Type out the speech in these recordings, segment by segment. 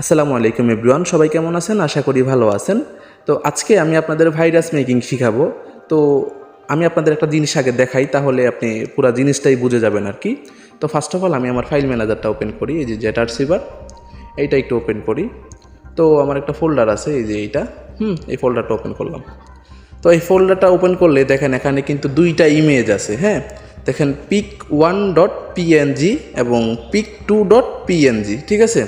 আসসালামু আলাইকুম এভরিওয়ান, সবাই কেমন আছেন? আশা করি ভালো আছেন। তো আজকে আমি আপনাদের ভাইরাস মেকিং শিখাবো। তো আমি আপনাদের একটা জিনিস আগে দেখাই, তাহলে আপনি পুরো জিনিসটাই বুঝে যাবেন আর কি। তো ফার্স্ট অফ অল আমি আমার ফাইল ম্যানেজারটা ওপেন করি, এই যে জেটারসিভার, এইটা একটু ওপেন করি। তো আমার একটা ফোল্ডার আছে, এই যে এইটা, এই ফোল্ডারটা ওপেন করলাম। তো এই ফোল্ডারটা ওপেন করলে দেখেন এখানে কিন্তু দুইটা ইমেজ আছে। দেখেন pic1.png এবং pic2.png, ঠিক আছে?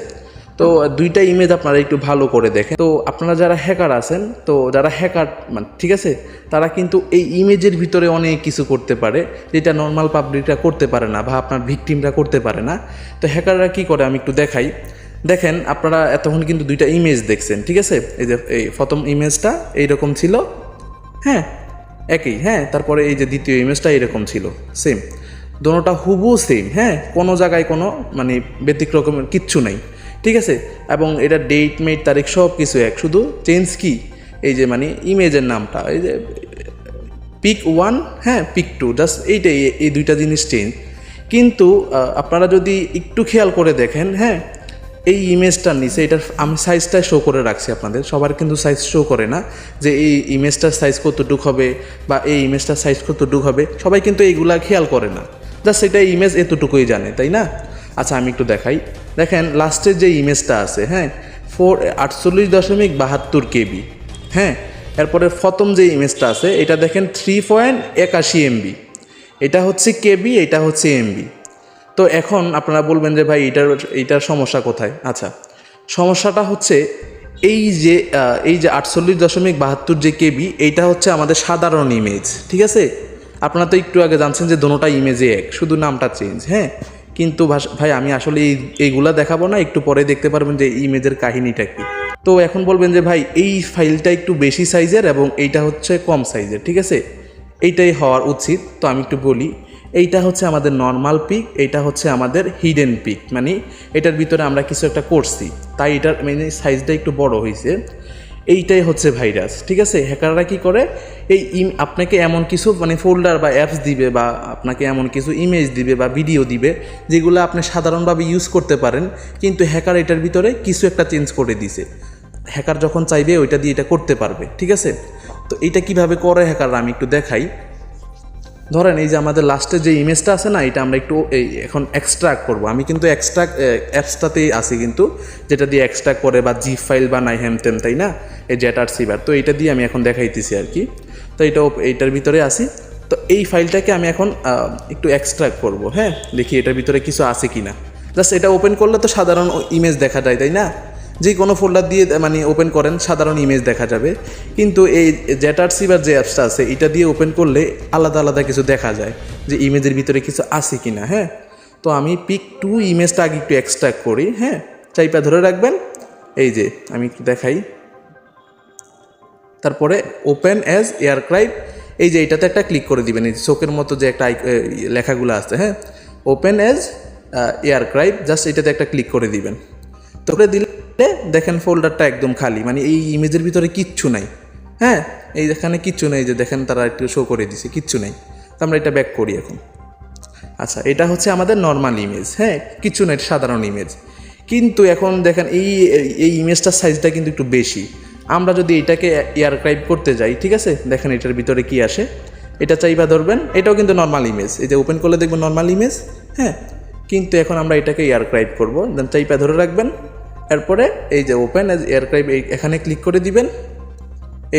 তো দুইটা ইমেজ আপনারা একটু ভালো করে দেখেন। তো আপনারা যারা হ্যাকার আছেন, তো যারা হ্যাকার মানে ঠিক আছে, তারা কিন্তু এই ইমেজের ভিতরে অনেক কিছু করতে পারে, যেটা নর্মাল পাবলিকরা করতে পারে না বা আপনার ভিকটিমরা করতে পারে না। তো হ্যাকাররা কী করে আমি একটু দেখাই। দেখেন আপনারা এতক্ষণ কিন্তু দুইটা ইমেজ দেখছেন, ঠিক আছে? এই যে এই প্রথম ইমেজটা এইরকম ছিল, একই, তারপরে এই যে দ্বিতীয় ইমেজটা এরকম ছিল, সেম, দোনোটা হুবহু সেম, কোনো জায়গায় কোনো মানে ব্যতিক্রমের কিচ্ছু নেই, ঠিক আছে? এবং এটা ডেট মেট তারিখ সব কিছু এক, শুধু চেঞ্জ কি এই যে মানে ইমেজের নামটা, এই যে pic1, pic2, জাস্ট এইটাই, এই দুইটা জিনিস চেঞ্জ। কিন্তু আপনারা যদি একটু খেয়াল করে দেখেন, এই ইমেজটার নিচে এটার আমি সাইজটা শো করে রাখছি আপনাদের, সবার কিন্তু সাইজ শো করে না যে এই ইমেজটার সাইজ কতটুক হবে বা এই ইমেজটার সাইজ কতটুক হবে, সবাই কিন্তু এইগুলা খেয়াল করে না, জাস্ট এটা ইমেজ এতটুকুই জানে, তাই না? আচ্ছা আমি একটু দেখাই। দেখেন লাস্টের যে ইমেজটা আছে, 48.72 KB, এরপরে প্রথম যে ইমেজটা আছে এটা দেখেন 3.81 MB, এটা হচ্ছে কেবি, এটা হচ্ছে এমবি। তো এখন আপনারা বলবেন যে ভাই এইটার সমস্যা কোথায়? আচ্ছা, সমস্যাটা হচ্ছে এই যে 48.72 যে কেবি, এইটা হচ্ছে আমাদের সাধারণ ইমেজ, ঠিক আছে? আপনারা তো একটু আগে জানছেন যে দোনোটা ইমেজে এক, শুধু নামটা চেঞ্জ, কিন্তু ভাই আমি আসলে এইগুলা দেখাবো না, একটু পরে দেখতে পারবেন যে ইমেজের কাহিনীটা কি। তো এখন বলবেন যে ভাই এই ফাইলটা একটু বেশি সাইজের এবং এইটা হচ্ছে কম সাইজের, ঠিক আছে? এইটাই হওয়ার উচিত। তো আমি একটু বলি, এইটা হচ্ছে আমাদের নর্মাল পিক, এইটা হচ্ছে আমাদের হিডেন পিক, মানে এটার ভিতরে আমরা কিছু একটা করছি, তাই এটার মানে সাইজটা একটু বড় হয়েছে। এইটাই হচ্ছে ভাইরাস, ঠিক আছে? হ্যাকাররা কী করে, আপনাকে এমন কিছু মানে ফোল্ডার বা অ্যাপস দিবে বা আপনাকে এমন কিছু ইমেজ দিবে বা ভিডিও দিবে যেগুলো আপনি সাধারণভাবে ইউজ করতে পারেন, কিন্তু হ্যাকার এটার ভিতরে কিছু একটা চেঞ্জ করে দিছে। হ্যাকার যখন চাইবে ওইটা দিয়ে এটা করতে পারবে, ঠিক আছে? তো এইটা কিভাবে করে হ্যাকাররা আমি একটু দেখাই। ধরেন এই যে আমাদের লাস্টে যে ইমেজটা আছে না, এটা আমরা একটু এখন এক্সট্রাক্ট করব। আমি কিন্তু এক্সট্রাক্ট অ্যাপসটাতেই আসি, কিন্তু যেটা দিয়ে এক্সট্রাক্ট করে বা জিপ ফাইল বা নাই হ্যামতেম, তাই না? এই জেটারসিভার, তো এইটা দিয়ে আমি এখন দেখাইতেছি আর কি। তো এইটার ভিতরে আসি। তো এই ফাইলটাকে আমি এখন একটু এক্সট্রাক্ট করব, দেখি এটার ভিতরে কিছু আছে কি না। জাস্ট এটা ওপেন করলে তো সাধারণ ইমেজ দেখা যায়, তাই না? যে কোনো ফোল্ডার দিয়ে মানে ওপেন করেন সাধারণ ইমেজ দেখা যাবে, কিন্তু এই জেটারসিভার যে অ্যাপসটা আছে এটা দিয়ে ওপেন করলে আলাদা আলাদা কিছু দেখা যায় যে ইমেজের ভিতরে কিছু আছে কি না। তো আমি pic2 ইমেজটা আগে একটু এক্সট্রাক্ট করি, চাইপা ধরে রাখবেন, এই যে আমি একটু দেখাই। তারপরে ওপেন অ্যাজ এয়ারক্রাইভ, এই যে এইটাতে একটা ক্লিক করে দিবেন, এই চোখের মতো যে একটা লেখাগুলো আছে, ওপেন অ্যাজ এয়ারক্রাইভ, জাস্ট এটাতে একটা ক্লিক করে দিবেন। তো করে দিলে দেখেন ফোল্ডারটা একদম খালি, মানে এই ইমেজের ভিতরে কিচ্ছু নাই, এই এখানে কিচ্ছু নেই, যে দেখেন তারা একটু শো করে দিছে, কিচ্ছু নেই। তো আমরা এটা ব্যাক করি এখন। আচ্ছা, এটা হচ্ছে আমাদের নর্মাল ইমেজ, কিচ্ছু নেই, সাধারণ ইমেজ। কিন্তু এখন দেখেন এই ইমেজটার সাইজটা কিন্তু একটু বেশি। আমরা যদি এটাকে এয়ারক্রাইভ করতে যাই, ঠিক আছে, দেখেন এটার ভিতরে কি আসে, এটা চাইবা ধরবেন, এটাও কিন্তু নর্মাল ইমেজ, এই যে ওপেন করলে দেখবেন নর্মাল ইমেজ, কিন্তু এখন আমরা এটাকে এয়ারক্রাইভ করবো, দেন চাইপা ধরে রাখবেন। এরপরে এই যে ওপেন অ্যাজ এয়ারক্রাইভ, এখানে ক্লিক করে দিবেন।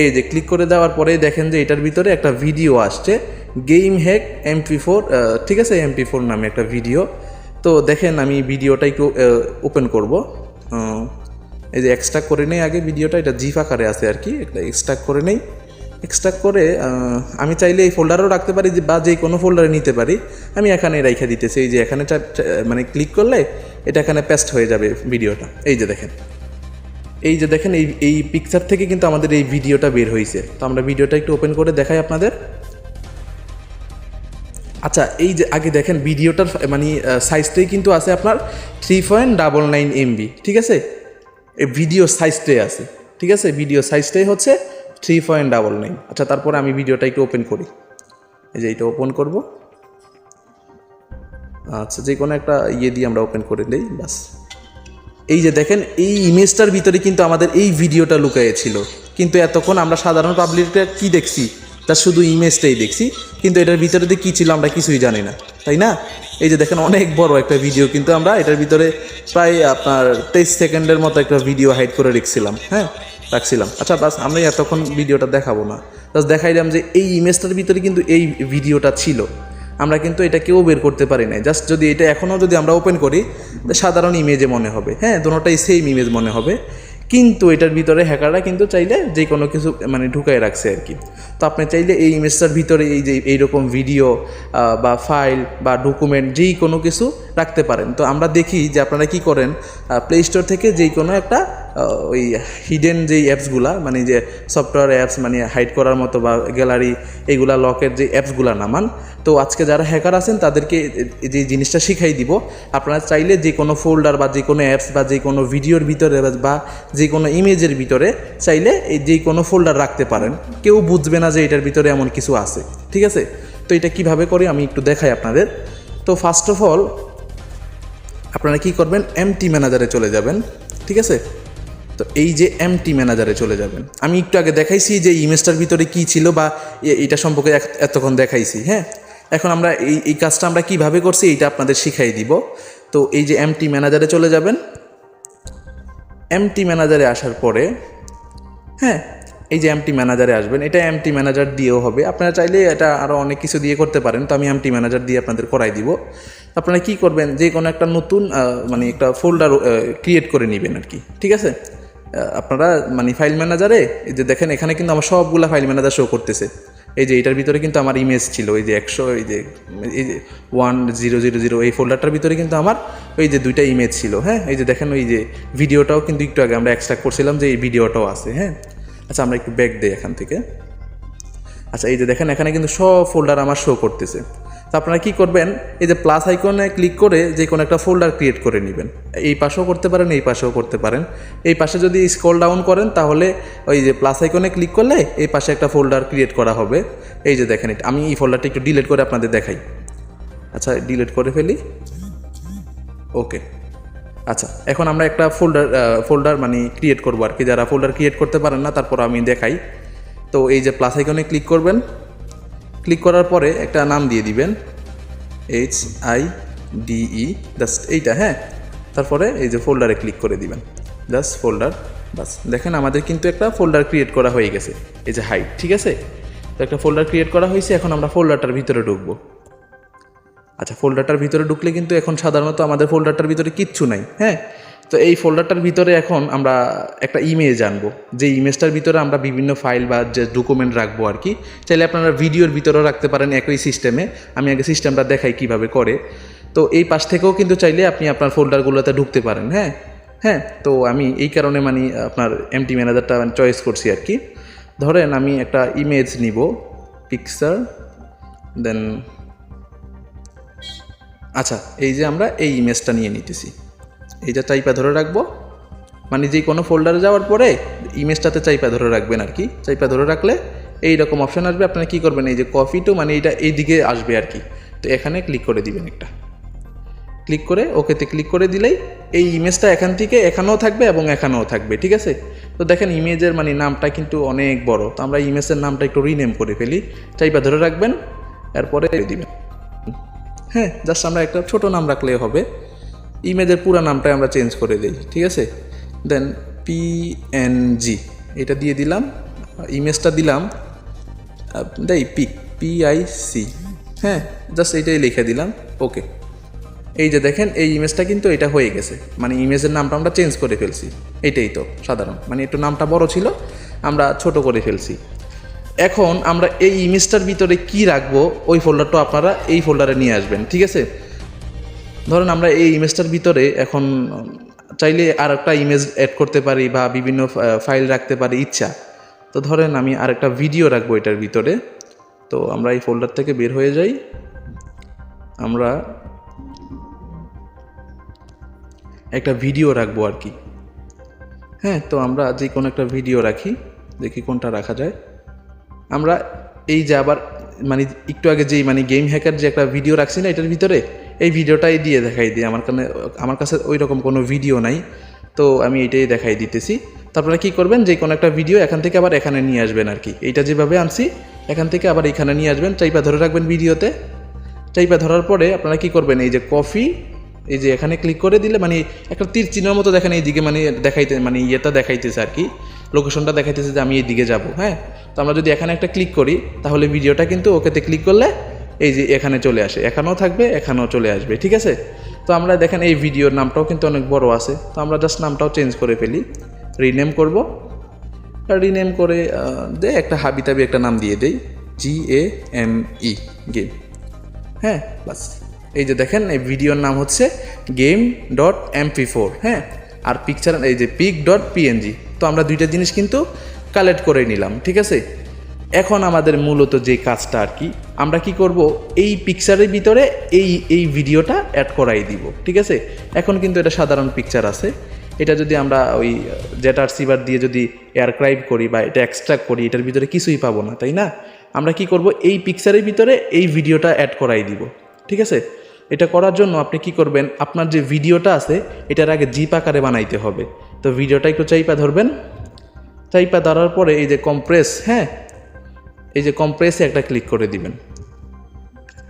এই যে ক্লিক করে দেওয়ার পরে দেখেন যে এটার ভিতরে একটা ভিডিও আসছে, গেম হ্যাক MP4, ঠিক আছে, MP4 নামে একটা ভিডিও। তো দেখেন আমি ভিডিওটা একটু ওপেন করব, এই যে এক্সট্রাক্ট করে নেই আগে ভিডিওটা, এটা জিপ আকারে আছে আর কি, একটা এক্সট্রাক্ট করে নেই। এক্সট্রাক্ট করে আমি চাইলে এই ফোল্ডারও রাখতে পারি বা যে কোনো ফোল্ডারে নিতে পারি, আমি এখানে রেখে দিতেছি। এই যে এখানে মানে ক্লিক করলে এটা এখানে পেস্ট হয়ে যাবে ভিডিওটা। এই যে দেখেন এই পিকচার থেকে কিন্তু আমাদের এই ভিডিওটা বের হয়েছে। তো আমরা ভিডিওটা একটু ওপেন করে দেখাই আপনাদের। আচ্ছা, এই যে আগে দেখেন ভিডিওটার মানে সাইজটাই কিন্তু আছে আপনার 3.99 MB, ঠিক আছে? এই ভিডিও সাইজটাই আছে, ঠিক আছে, ভিডিও সাইজটাই হচ্ছে 3.99। আচ্ছা, তারপরে আমি ভিডিওটা একটু ওপেন করি, এই যে এইটা ওপেন করব। আচ্ছা, যে কোনো একটা ইয়ে দিয়ে আমরা ওপেন করে দিই, বাস। এই যে দেখেন এই ইমেজটার ভিতরে কিন্তু আমাদের এই ভিডিওটা লুকায়ে ছিল, কিন্তু এতক্ষণ আমরা সাধারণ পাবলিকটা কি দেখছি, তার শুধু ইমেজটাই দেখছি, কিন্তু এটার ভিতরে যে কী ছিল আমরা কিছুই জানি না, তাই না? এই যে দেখেন অনেক বড় একটা ভিডিও, কিন্তু আমরা এটার ভিতরে প্রায় আপনার 23 সেকেন্ডের মতো একটা ভিডিও হাইড করে রাখছিলাম। আচ্ছা বাস, আমি এতক্ষণ ভিডিওটা দেখাবো না, জাস্ট দেখাইলাম যে এই ইমেজটার ভিতরে কিন্তু এই ভিডিওটা ছিল, আমরা কিন্তু এটা কেউ বের করতে পারি না। জাস্ট যদি এটা এখনও যদি আমরা ওপেন করি, সাধারণ ইমেজে মনে হবে, দুটোটাই সেম ইমেজ মনে হবে, কিন্তু এটার ভিতরে হ্যাকাররা কিন্তু চাইলে যে কোনো কিছু মানে ঢুকাই রাখছে আর কি। তো আপনি চাইলে এই ইমেজটার ভিতরে এই যে এইরকম ভিডিও বা ফাইল বা ডকুমেন্ট যেই কোনো কিছু রাখতে পারেন। তো আমরা দেখি যে আপনারা কি করেন, প্লে স্টোর থেকে যেই কোনো একটা ওই হিডেন যেই অ্যাপসগুলা, মানে যে সফটওয়্যার অ্যাপস মানে হাইড করার মতো বা গ্যালারি এইগুলা লকের যে অ্যাপসগুলা নামান। তো আজকে যারা হ্যাকার আছেন তাদেরকে যে জিনিসটা শিখাই দিব, আপনারা চাইলে যে কোনো ফোল্ডার বা যে কোনো অ্যাপস বা যে কোনো ভিডিওর ভিতরে বা যে কোনো ইমেজের ভিতরে চাইলে এই যে কোনো ফোল্ডার রাখতে পারেন, কেউ বুঝবে না যে এটার ভিতরে এমন কিছু আছে, ঠিক আছে? তো এটা কিভাবে করি আমি একটু দেখাই আপনাদের। তো ফার্স্ট অফ অল আপনারা কি করবেন, এমটি ম্যানেজারে চলে যাবেন, ঠিক আছে? তো এই যে এমটি ম্যানেজারে চলে যাবেন, আমি একটু আগে দেখাইছি যে ইমেজটার ভিতরে কি ছিল বা এটা সম্পর্কে এতক্ষণ দেখাইছি। এখন আমরা এই কাজটা আমরা কিভাবে করছি এইটা আপনাদের শিখাই দিব। তো এই যে এমটি ম্যানেজারে চলে যাবেন, এমটি ম্যানেজারে আসার পরে এই যে এমটি ম্যানেজারে আসবেন, এটা এমটি ম্যানেজার দিয়েও হবে, আপনারা চাইলে এটা আরও অনেক কিছু দিয়ে করতে পারেন, তো আমি এমটি ম্যানেজার দিয়ে আপনাদের করাই দিব। আপনারা কি করবেন, যে কোনো একটা নতুন মানে একটা ফোল্ডার ক্রিয়েট করে নেবেন আর কি, ঠিক আছে? আপনারা মানে ফাইল ম্যানেজারে এই যে দেখেন এখানে কিন্তু আমার সবগুলা ফাইল ম্যানেজার শো করতেছে। এই যে এটার ভিতরে কিন্তু আমার ইমেজ ছিল, এই যে 100, এই যে 1000 এই ফোল্ডারটার ভিতরে কিন্তু আমার ওই যে 2টা ইমেজ ছিল। এই যে দেখেন ওই যে ভিডিওটাও কিন্তু একটু আগে আমরা এক্সট্রাক্ট করছিলাম, যে এই ভিডিওটাও আছে। আচ্ছা আমরা একটু ব্যাক দিই এখান থেকে। আচ্ছা এই যে দেখেন এখানে কিন্তু সব ফোল্ডার আমার শো করতেছে। তো আপনারা কী করবেন, এই যে প্লাস আইকনে ক্লিক করে যে কোনো একটা ফোল্ডার ক্রিয়েট করে নেবেন, এই পাশেও করতে পারেন, এই পাশেও করতে পারেন। এই পাশে যদি স্ক্রল ডাউন করেন তাহলে ওই যে প্লাস আইকনে ক্লিক করলে এই পাশে একটা ফোল্ডার ক্রিয়েট করা হবে। এই যে দেখেন এটা আমি এই ফোল্ডারটা একটু ডিলিট করে আপনাদের দেখাই। আচ্ছা ডিলিট করে ফেলি, ওকে। আচ্ছা এখন আমরা একটা ফোল্ডার মানে ক্রিয়েট করবো আর কি, যারা ফোল্ডার ক্রিয়েট করতে পারেন না তারপর আমি দেখাই। তো এই যে প্লাস আইকনে ক্লিক করবেন, ক্লিক করার পরে একটা নাম দিয়ে দিবেন, HIDE, জাস্ট এইটা। তারপরে এই যে ফোল্ডারে ক্লিক করে দিবেন, জাস্ট ফোল্ডার, বাস। দেখেন আমাদের কিন্তু একটা ফোল্ডার ক্রিয়েট করা হয়ে গেছে, এই যে হাইড, ঠিক আছে? তো একটা ফোল্ডার ক্রিয়েট করা হয়েছে, এখন আমরা ফোল্ডারটার ভিতরে ঢুকবো। আচ্ছা ফোল্ডারটার ভিতরে ঢুকলে কিন্তু এখন সাধারণত আমাদের ফোল্ডারটার ভিতরে কিচ্ছু নাই। তো এই ফোল্ডারটার ভিতরে এখন আমরা একটা ইমেজ আনবো, যে ইমেজটার ভিতরে আমরা বিভিন্ন ফাইল বা যে ডকুমেন্ট রাখবো আর কি। চাইলে আপনারা ভিডিওর ভিতরেও রাখতে পারেন একই সিস্টেমে, আমি আগে সিস্টেমটা দেখাই কিভাবে করে। তো এই পাশ থেকেও কিন্তু চাইলে আপনি আপনার ফোল্ডারগুলোতে ঢুকতে পারেন। তো আমি এই কারণে মানে আপনার এমটি ম্যানেজারটা চয়েস করছি আর কি। ধরেন আমি একটা ইমেজ নিব, পিকচার, দেন আচ্ছা এই যে আমরা এই ইমেজটা নিয়ে নিতেছি, এইটা চাইপা ধরে রাখবো, মানে যে কোনো ফোল্ডারে যাওয়ার পরে ইমেজটাতে চাইপা ধরে রাখবেন আর কি। চাইপা ধরে রাখলে এইরকম অপশান আসবে, আপনারা কী করবেন, এই যে কপি টু, মানে এইটা এই দিকে আসবে আর কি। তো এখানে ক্লিক করে দিবেন, একটা ক্লিক করে ওকেতে ক্লিক করে দিলেই এই ইমেজটা এখান থেকে এখানেও থাকবে এবং এখানেও থাকবে, ঠিক আছে? তো দেখেন ইমেজের মানে নামটা কিন্তু অনেক বড়, তো আমরা ইমেজের নামটা একটু রিনেম করে ফেলি, চাইপা ধরে রাখবেন, এরপরে দিবেন। জাস্ট আমরা একটা ছোট নাম রাখলে হবে, ইমেজের পুরো নামটাই আমরা চেঞ্জ করে দিই, ঠিক আছে? দেন PNG এটা দিয়ে দিলাম, ইমেজটা দিলাম দেই PIC, জাস্ট এইটাই লিখে দিলাম, ওকে। এই যে দেখেন এই ইমেজটা কিন্তু এটা হয়ে গেছে, মানে ইমেজের নামটা আমরা চেঞ্জ করে ফেলছি। এটাই তো সাধারণ, মানে একটু নামটা বড় ছিল, আমরা ছোট করে ফেলছি। এখন আমরা এই ইমেজটার ভিতরে কি রাখবো, ওই ফোল্ডারটা আপনারা এই ফোল্ডারে নিয়ে আসবেন, ঠিক আছে? ধরেন আমরা এই ইমেজটার ভিতরে এখন চাইলে আর একটা ইমেজ অ্যাড করতে পারি বা বিভিন্ন ফাইল রাখতে পারি ইচ্ছা। তো ধরেন আমি আর একটা ভিডিও রাখবো এটার ভিতরে। তো আমরা এই ফোল্ডার থেকে বের হয়ে যাই, আমরা একটা ভিডিও রাখবো আর কি। তো আমরা যে কোনো একটা ভিডিও রাখি, দেখি কোনটা রাখা যায়। আমরা এই যে আবার মানে একটু আগে যেই মানে গেম হ্যাকার যে একটা ভিডিও রাখছি না এটার ভিতরে, এই ভিডিওটাই দিয়ে দেখাই দিই। আমার কাছে ওই রকম কোনো ভিডিও নাই, তো আমি এইটাই দেখাই দিতেছি। তারপরে কি করবেন, যে কোনো একটা ভিডিও এখান থেকে আবার এখানে নিয়ে আসবেন আর কি। এইটা যেভাবে আনছি এখান থেকে আবার এখানে নিয়ে আসবেন, চাইপা ধরে রাখবেন ভিডিওতে। চাইপা ধরার পরে আপনারা কি করবেন, এই যে কপি, এই যে এখানে ক্লিক করে দিলে মানে একটা তীর চিহ্নের মতো দেখেন এইদিকে মানে দেখাইতে মানে ইয়েটা দেখাইতেছে আর কি, লোকেশনটা দেখাইতেছে যে আমি এইদিকে যাব। হ্যাঁ, তো আমরা যদি এখানে একটা ক্লিক করি তাহলে ভিডিওটা কিন্তু ওকেতে ক্লিক করলে এই যে এখানে চলে আসে, এখানেও থাকবে এখানেও চলে আসবে, ঠিক আছে। তো আমরা দেখেন এই ভিডিওর নামটাও কিন্তু অনেক বড় আছে, তো আমরা জাস্ট নামটাও চেঞ্জ করে ফেলি, রিনেম করব। রিনেম করে একটা হাবিতাবি একটা নাম দিয়ে দেই, GAME গেম। হ্যাঁ, বাস। এই যে দেখেন এই ভিডিওর নাম হচ্ছে game.mp4। হ্যাঁ, আর পিকচার এই যে pic.png। তো আমরা দুইটা জিনিস কিন্তু কালেক্ট করে নিলাম, ঠিক আছে। এখন আমাদের মূলত যে কাজটা আর কি, আমরা কি করব, এই পিকচারের ভিতরে এই ভিডিওটা অ্যাড করাই দিব, ঠিক আছে। এখন কিন্তু এটা সাধারণ পিকচার আছে, এটা যদি আমরা ওই জেট রিসিভার দিয়ে যদি এয়ারক্রাইভ করি বা এটা এক্সট্রাক্ট করি, এটার ভিতরে কিছুই পাবো না, তাই না। আমরা কি করব, এই পিকচারের ভিতরে এই ভিডিওটা অ্যাড করাই দিব, ঠিক আছে। এটা করার জন্য আপনি কি করবেন, আপনার যে ভিডিওটা আছে এটার আগে জিপ আকারে বানাইতে হবে। তো ভিডিওটা একটু চাইপা ধরবেন, চাইপা ধরার পরে এই যে কম্প্রেস, হ্যাঁ, এই যে কম্প্রেসে একটা ক্লিক করে দিবেন।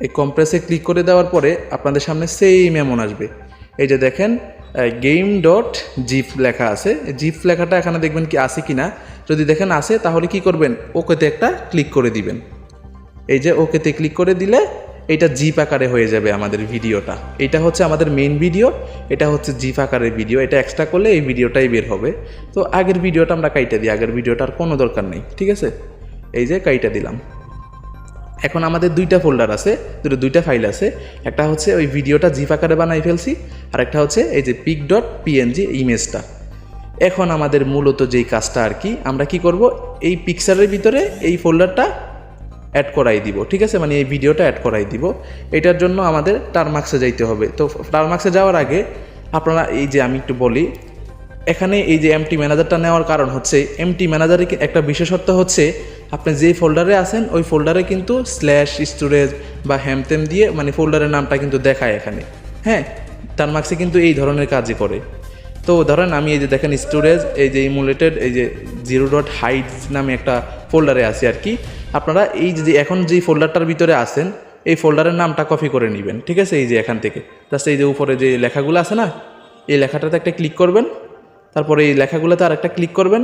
এই কম্প্রেসে ক্লিক করে দেওয়ার পরে আপনাদের সামনে সেম এমন আসবে, এই যে দেখেন game.gif লেখা আছে। জিপ লেখাটা এখানে দেখবেন কি আছে কি না, যদি দেখেন আছে তাহলে কি করবেন, ওকেতে একটা ক্লিক করে দিবেন। এই যে ওকেতে ক্লিক করে দিলে এটা জিপ আকারে হয়ে যাবে আমাদের ভিডিওটা। এটা হচ্ছে আমাদের মেইন ভিডিও, এটা হচ্ছে জিপ আকারের ভিডিও। এটা এক্সট্রা করলে এই ভিডিওটাই বের হবে। তো আগের ভিডিওটা আমরা কাইটা দিই, আগের ভিডিওটার কোনো দরকার নেই, ঠিক আছে। এই যে কাইটা দিলাম। এখন আমাদের দুইটা ফোল্ডার আছে, দুইটা ফাইল আছে। একটা হচ্ছে ওই ভিডিওটা জিপ আকারে বানাই ফেলছি, আর একটা হচ্ছে এই যে pic.png ইমেজটা। এখন আমাদের মূলত যেই কাজটা আর কি, আমরা কি করব, এই পিকচারের ভিতরে এই ফোল্ডারটা অ্যাড করাই দিব, ঠিক আছে, মানে এই ভিডিওটা অ্যাড করাই দিব। এটার জন্য আমাদের টারমাক্সে যাইতে হবে। তো টারমাক্সে যাওয়ার আগে আপনারা এই যে আমি একটু বলি, এখানে এই যে এমটি ম্যানেজারটা নেওয়ার কারণ হচ্ছে, এমটি ম্যানেজারের একটা বিশেষত্ব হচ্ছে আপনি যে ফোল্ডারে আছেন ওই ফোল্ডারে কিন্তু স্ল্যাশ স্টোরেজ বা হ্যামতেম দিয়ে মানে ফোল্ডারের নামটা কিন্তু দেখায় এখানে। হ্যাঁ, টারমাক্সে কিন্তু এই ধরনের কাজই করে। তো ধরেন আমি এই যে দেখেন স্টোরেজ, এই যে ইমুলেটেড, এই যে .hide নামে একটা ফোল্ডারে আছি আর কি। আপনারা এই যে এখন যেই ফোল্ডারটার ভিতরে আছেন এই ফোল্ডারের নামটা কপি করে নেবেন, ঠিক আছে। এই যে এখান থেকে জাস্ট এই যে উপরে যে লেখাগুলো আছে না, এই লেখাটাতে একটা ক্লিক করবেন, তারপরে এই লেখাগুলোতে আর একটা ক্লিক করবেন,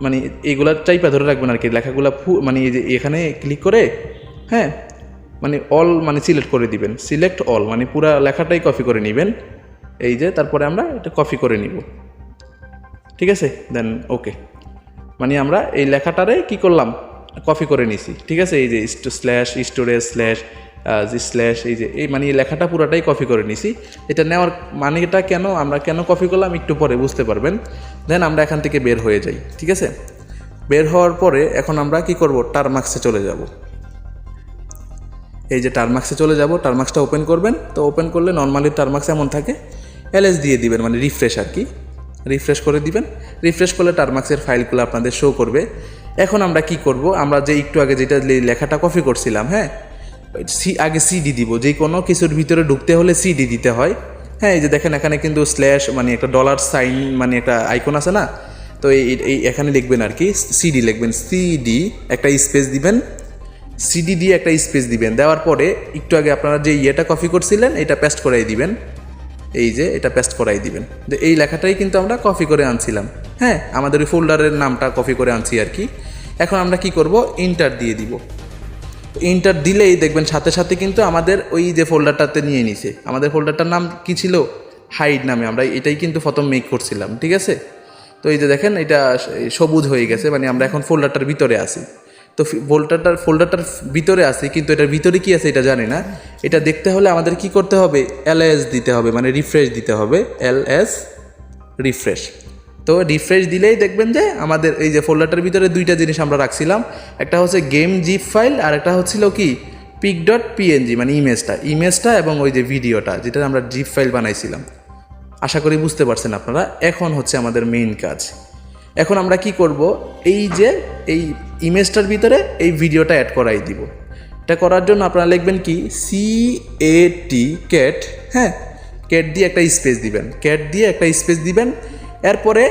মানে এইগুলা চাইপা ধরে রাখবেন আর কি লেখাগুলো, মানে এই যে এখানে ক্লিক করে, হ্যাঁ, মানে অল মানে সিলেক্ট করে দিবেন, সিলেক্ট অল মানে পুরো লেখাটাই কপি করে নেবেন। এই যে তারপরে আমরা এটা কপি করে নিব, ঠিক আছে। দেন ওকে, মানে আমরা এই লেখাটারে কি করলাম, কপি করে নিছি, ঠিক আছে। এই যে স্ল্যাশ স্টোরেজ স্ল্যাশ স্ল্যাশ এই যে এই মানে এই লেখাটা পুরোটাই কপি করে নিছি। এটা নেওয়ার মানেটা কেন, আমরা কেন কপি করলাম একটু পরে বুঝতে পারবেন। দেন আমরা এখান থেকে বের হয়ে যাই, ঠিক আছে। বের হওয়ার পরে এখন আমরা কি করব, টারমাক্সে চলে যাব। এই যে টারমাক্সে চলে যাব, টারমাক্সটা ওপেন করবেন। তো ওপেন করলে নর্মালি টারমাক্স এমন থাকে, এলএস দিয়ে দিবেন মানে রিফ্রেশ আর কি, রিফ্রেশ করে দিবেন। রিফ্রেশ করলে টারমাক্সের ফাইলগুলো আপনাদের শো করবে। এখন আমরা কি করব, আমরা যে একটু আগে যেটা লেখাটা কপি করছিলাম, হ্যাঁ, আগে সিডি দিব। যে কোনো কিছুর ভিতরে ঢুকতে হলে সিডি দিতে হয়। হ্যাঁ, এই যে দেখেন এখানে কিন্তু স্ল্যাশ মানে একটা ডলার সাইন মানে একটা আইকন আছে না, তো এই এখানে লিখবেন আর কি, সিডি লিখবেন, সিডি একটা স্পেস দিবেন, সিডি দিয়ে একটা স্পেস দিবেন। দেওয়ার পরে একটু আগে আপনারা যে ইয়েটা কপি করছিলেন এটা পেস্ট করাই দিবেন, এই যে এটা পেস্ট করাই দিবেন। যে এই লেখাটাই কিন্তু আমরা কপি করে আনছিলাম, হ্যাঁ, আমাদের ওই ফোল্ডারের নামটা কপি করে আনছি আর কি। এখন আমরা কি করব, ইন্টার দিয়ে দিব। ইন্টার দিলেই দেখবেন সাথে সাথে কিন্তু আমাদের ওই যে ফোল্ডারটাতে নিয়ে নিছে। আমাদের ফোল্ডারটার নাম কি ছিল, হাইড নামে, আমরা এটাই কিন্তু প্রথম মেক করছিলাম, ঠিক আছে। তো এই যে দেখেন এটা সবুজ হয়ে গেছে, মানে আমরা এখন ফোল্ডারটার ভিতরে আছি। তো ফোল্ডারটার ভিতরে আছি, কিন্তু এটার ভিতরে কি আছে এটা জানি না। এটা দেখতে হলে আমাদের কি করতে হবে, এলএস দিতে হবে, মানে রিফ্রেশ দিতে হবে, এলএস রিফ্রেশ। তো রিফ্রেশ দিলেই দেখবেন যে আমাদের এই যে ফোল্ডারটার ভিতরে দুইটা জিনিস আমরা রাখছিলাম, একটা হচ্ছে গেম জিপ ফাইল আর একটা হচ্ছিল কি pic.png মানে ইমেজটা এবং ওই যে ভিডিওটা যেটা আমরা জিপ ফাইল বানাইছিলাম। আশা করি বুঝতে পারছেন আপনারা। এখন হচ্ছে আমাদের মেইন কাজ। এখন আমরা কি করব, এই যে এই ইমেজটার ভিতরে এই ভিডিওটা অ্যাড করাই দিব। এটা করার জন্য আপনারা লিখবেন কি CAT, হ্যাঁ, ক্যাট দিয়ে একটা স্পেস দিবেন, ক্যাট দিয়ে একটা স্পেস দিবেন। এরপরে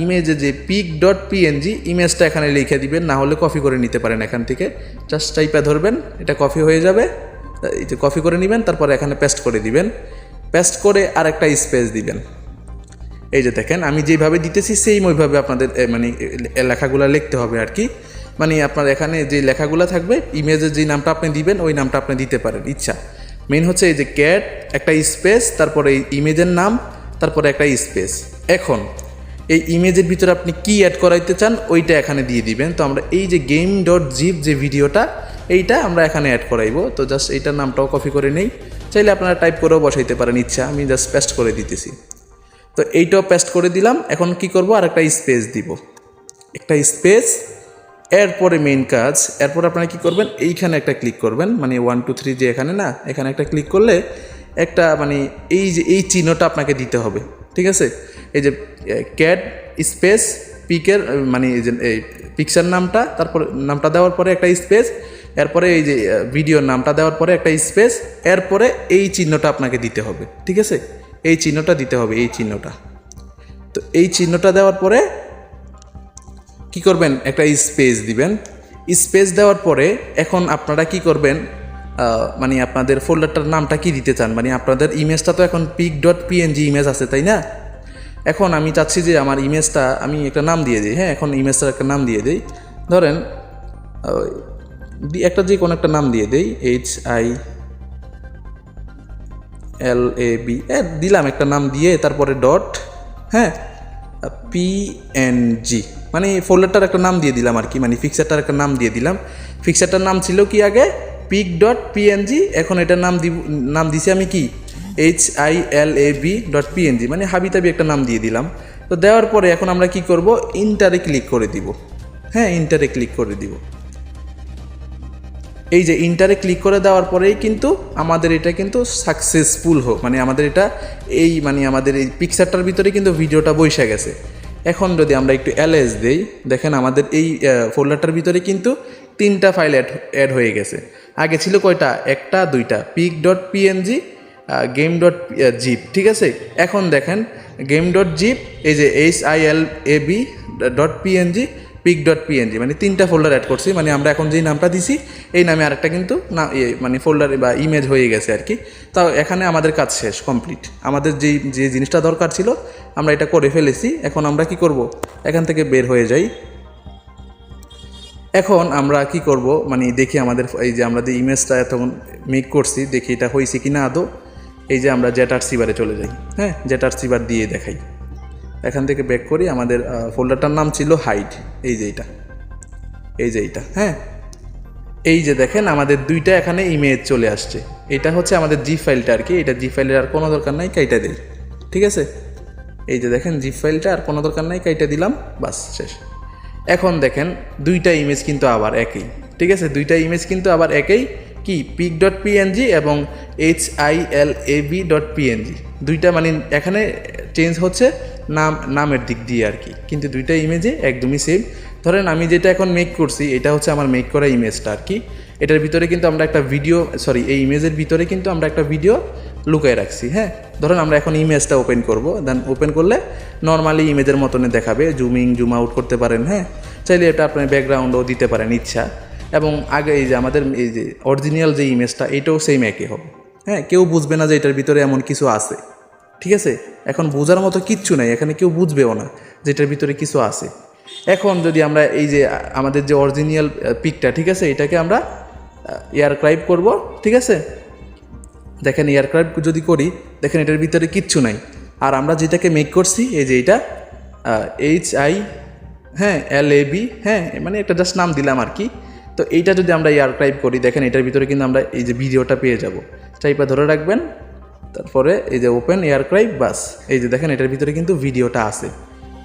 ইমেজে যে pic.png ইমেজটা এখানে লিখে দিবেন, না হলে কপি করে নিতে পারেন এখান থেকে। জাস্ট টাইপে ধরবেন, এটা কপি হয়ে যাবে, এই যে কপি করে নেবেন, তারপরে এখানে পেস্ট করে দিবেন। পেস্ট করে আর একটা স্পেস দিবেন। এই যে দেখেন আমি যেভাবে দিতেছি সেম ওইভাবে আপনাদের মানে লেখাগুলো লিখতে হবে আর কি। মানে আপনার এখানে যে লেখাগুলো থাকবে, ইমেজের যে নামটা আপনি দিবেন ওই নামটা আপনি দিতে পারেন ইচ্ছা। মেইন হচ্ছে এই যে ক্যাট, একটা স্পেস, তারপরে এই ইমেজের নাম, তারপরে একটা স্পেস। এখন এই ইমেজের ভিতরে আপনি কি অ্যাড করাইতে চান ওইটা এখানে দিয়ে দিবেন। তো আমরা এই যে game.zip যে ভিডিওটা, এইটা আমরা এখানে অ্যাড করাইবো। তো জাস্ট এইটার নামটাও কপি করে নেই, চাইলে আপনারা টাইপ করেও বসাইতে পারেন ইচ্ছা, আমি জাস্ট পেস্ট করে দিতেছি। তো এইটাও পেস্ট করে দিলাম। এখন কি করব, আর একটা স্পেস দিব, একটা স্পেস। এরপরে মেইন কাজ, এরপর আপনারা কি করবেন, এইখানে একটা ক্লিক করবেন, মানে 1 2 3 যে এখানে না, এখানে একটা ক্লিক করলে একটা মানে এই যে এই চিহ্নটা আপনাকে দিতে হবে, ঠিক আছে। এই যে ক্যাট স্পেস পিকের মানে এই যে এই পিকচার নামটা, তারপর নামটা দেওয়ার পরে একটা স্পেস, এরপরে এই যে ভিডিওর নামটা দেওয়ার পরে একটা স্পেস, এরপরে এই চিহ্নটা আপনাকে দিতে হবে, ঠিক আছে। এই চিহ্নটা দিতে হবে, এই চিহ্নটা। তো এই চিহ্নটা দেওয়ার পরে কি করবেন, একটা স্পেস দিবেন। স্পেস দেওয়ার পরে এখন আপনারা কি করবেন, মানে আপনাদের ফোল্ডারটার নামটা কি দিতে চান, মানে আপনাদের ইমেজটা তো এখন pic.png ইমেজ আছে, তাই না। এখন আমি চাচ্ছি যে আমার ইমেজটা আমি একটা নাম দিয়ে দিই। হ্যাঁ, এখন ইমেজটার একটা নাম দিয়ে দিই, ধরেন একটা যে কোনো একটা নাম দিয়ে দিই, HILAB দিলাম একটা নাম দিয়ে, তারপরে ডট, হ্যাঁ, PNG মানে ফোল্ডারটার একটা নাম দিয়ে দিলাম আর কি, মানে ফিক্সারটার একটা নাম দিয়ে দিলাম। ফিক্সারটার নাম ছিল কি আগে pic.png, এখন এটার নাম দিছি আমি কি HILAB.png, মানে হাবিতাবি একটা নাম দিয়ে দিলাম। তো দেওয়ার পরে এখন আমরা কি করব, ইন্টারে ক্লিক করে দিব। হ্যাঁ, ইন্টারে ক্লিক করে দিব। এই যে ইন্টারে ক্লিক করে দেওয়ার পরেই কিন্তু আমাদের এটা কিন্তু সাকসেসফুল হোক, মানে আমাদের এটা এই মানে আমাদের এই পিকচারটার ভিতরে কিন্তু ভিডিওটা বসে গেছে। এখন যদি আমরা একটু এলএস দেই, দেখেন আমাদের এই ফোল্ডারটার ভিতরে কিন্তু 3টা ফাইল অ্যাড হয়ে গেছে। আগে ছিল কয়টা, একটা দুইটা, pic.png game.zip, ঠিক আছে। এখন দেখেন game.zip, এই যে HILAB.png pic.png, মানে 3টা ফোল্ডার অ্যাড করছি। মানে আমরা এখন যেই নামটা দিছি এই নামে আরেকটা কিন্তু না মানে ফোল্ডার বা ইমেজ হয়ে গেছে আর কি। তাও এখানে আমাদের কাজ শেষ, কমপ্লিট। আমাদের যে জিনিসটা দরকার ছিল আমরা এটা করে ফেলেছি। এখন আমরা কি করব, এখান থেকে বের হয়ে যাই। এখন আমরা কি করব, মানে দেখি আমাদের এই যে আমরা যে ইমেজটা এতক্ষণ মেক করছি, দেখি এটা হয়েছে কি না আদৌ। এই যে আমরা জেটারসি বারে চলে যাই, হ্যাঁ, জেটারসি বার দিয়ে দেখাই। এখান থেকে ব্যাক করি, আমাদের ফোল্ডারটার নাম ছিল হাইড, এই যে এইটা, এই যে এইটা, হ্যাঁ। এই যে দেখেন আমাদের দুইটা এখানে ইমেজ চলে আসছে। এটা হচ্ছে আমাদের জিপ ফাইলটা আর কি, এটা জিপ ফাইলের আর কোনো দরকার নাই, কাইটা দিই, ঠিক আছে। এই যে দেখেন জিপ ফাইলটা আর কোনো দরকার নাই, কাইটা দিলাম, বাস শেষ। এখন দেখেন দুইটা ইমেজ কিন্তু আবার একই, ঠিক আছে, দুইটা ইমেজ কিন্তু আবার একই, কি pic.png এবং HILAB.png, দুইটা মানে এখানে চেঞ্জ হচ্ছে নামের দিক দিয়ে আর কি, কিন্তু দুইটা ইমেজে একদমই সেম। ধরেন আমি যেটা এখন মেক করছি এটা হচ্ছে আমার মেক করা ইমেজটা আর কি। এটার ভিতরে কিন্তু আমরা একটা ভিডিও, এই ইমেজের ভিতরে কিন্তু আমরা একটা ভিডিও লুকায় রাখছি। হ্যাঁ, ধরেন আমরা এখন ইমেজটা ওপেন করব, দেন ওপেন করলে নর্মালি ইমেজের মতনে দেখাবে, জুম আউট করতে পারেন। হ্যাঁ, চাইলে এটা আপনার ব্যাকগ্রাউন্ডও দিতে পারেন ইচ্ছা। এবং আগে এই যে আমাদের এই যে অরিজিনাল যে ইমেজটা এটাও সেম একই হবে। হ্যাঁ, কেউ বুঝবে না যে এটার ভিতরে এমন কিছু আছে, ঠিক আছে। এখন বোঝার মতো কিচ্ছু নাই, এখানে কেউ বুঝবেও না যে এটার ভিতরে কিছু আছে। এখন যদি আমরা এই যে আমাদের যে অরিজিনাল পিকটা, ঠিক আছে, এটাকে আমরা এয়ারক্রাইব করব, ঠিক আছে। দেখেন এয়ারক্রাইব যদি করি, দেখেন এটার ভিতরে কিচ্ছু নাই। আর আমরা যেটাকে মেক করছি এই যে এটা HILAB, হ্যাঁ, মানে একটা জাস্ট নাম দিলাম আর কি। তো এইটা যদি আমরা এয়ারক্রাইব করি, দেখেন এটার ভিতরে কিন্তু আমরা এই যে ভিডিওটা পেয়ে যাব। চাইপা ধরে রাখবেন, তারপরে এই যে ওপেন এয়ারক্রাইব, বাস এই যে দেখেন এটার ভিতরে কিন্তু ভিডিওটা আছে।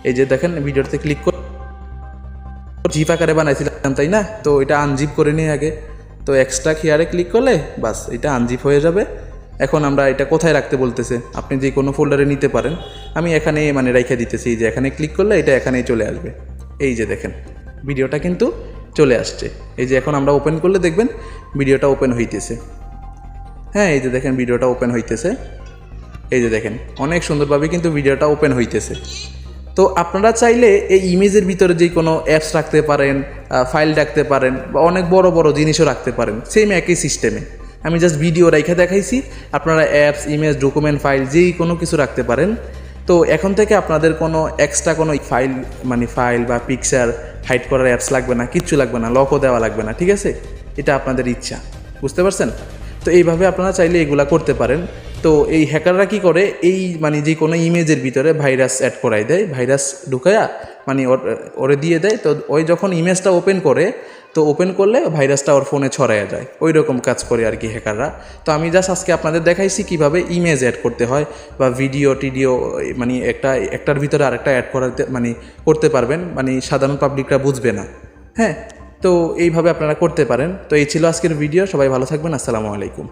এই যে দেখেন ভিডিওতে ক্লিক করে জিপ আকারে বানাইছিলাম, তাই না। তো এটা আনজিপ করে নিই আগে। তো এক্সট্রা হেয়ারে ক্লিক করলে বাস এটা আনজিপ হয়ে যাবে। এখন আমরা এটা কোথায় রাখতে বলতেছে, আপনি যে কোনো ফোল্ডারে নিতে পারেন। আমি এখানে মানে রেখে দিতেছি, যে এখানে ক্লিক করলে এটা এখানেই চলে আসবে। এই যে দেখেন ভিডিওটা কিন্তু চলে আসছে। এই যে এখন আমরা ওপেন করলে দেখবেন ভিডিওটা ওপেন হইতেছে। হ্যাঁ, এই যে দেখেন ভিডিওটা ওপেন হইতেছে। এই যে দেখেন অনেক সুন্দরভাবে কিন্তু ভিডিওটা ওপেন হইতেছে। তো আপনারা চাইলে এই ইমেজের ভিতরে যে কোনো অ্যাপস রাখতে পারেন, ফাইল রাখতে পারেন, বা অনেক বড় বড় জিনিসও রাখতে পারেন সেম একই সিস্টেমে। আমি জাস্ট ভিডিও রেখে দেখাইছি, আপনারা অ্যাপস, ইমেজ, ডকুমেন্ট, ফাইল যেই কোনো কিছু রাখতে পারেন। তো এখন থেকে আপনাদের কোনো এক্সট্রা কোনো ফাইল বা পিকচার হাইড করার অ্যাপস লাগবে না, কিচ্ছু লাগবে না, লকও দেওয়া লাগবে না, ঠিক আছে? এটা আপনাদের ইচ্ছা, বুঝতে পারছেন? তো এইভাবে আপনারা চাইলে এগুলা করতে পারেন। তো এই হ্যাকাররা কি করে, এই যে কোনো ইমেজের ভিতরে ভাইরাস অ্যাড করাই দেয়, ভাইরাস ঢুকায়া ওরে দিয়ে দেয়। তো ওই যখন ইমেজটা ওপেন করে, তো ওপেন করলে ভাইরাসটা ওর ফোনে ছড়ায়া যায়, ওই রকম কাজ করে আর কি হ্যাকাররা। তো আমি জাস্ট আজকে আপনাদের দেখাইছি কিভাবে ইমেজ অ্যাড করতে হয়, বা ভিডিও টিডিও একটার ভিতরে আরেকটা অ্যাড করাতে করতে পারবেন, সাধারণ পাবলিকরা বুঝবে না। হ্যাঁ, তো এইভাবে আপনারা করতে পারেন। তো এই ছিল আজকের ভিডিও, সবাই ভালো থাকবেন, আসসালামু আলাইকুম।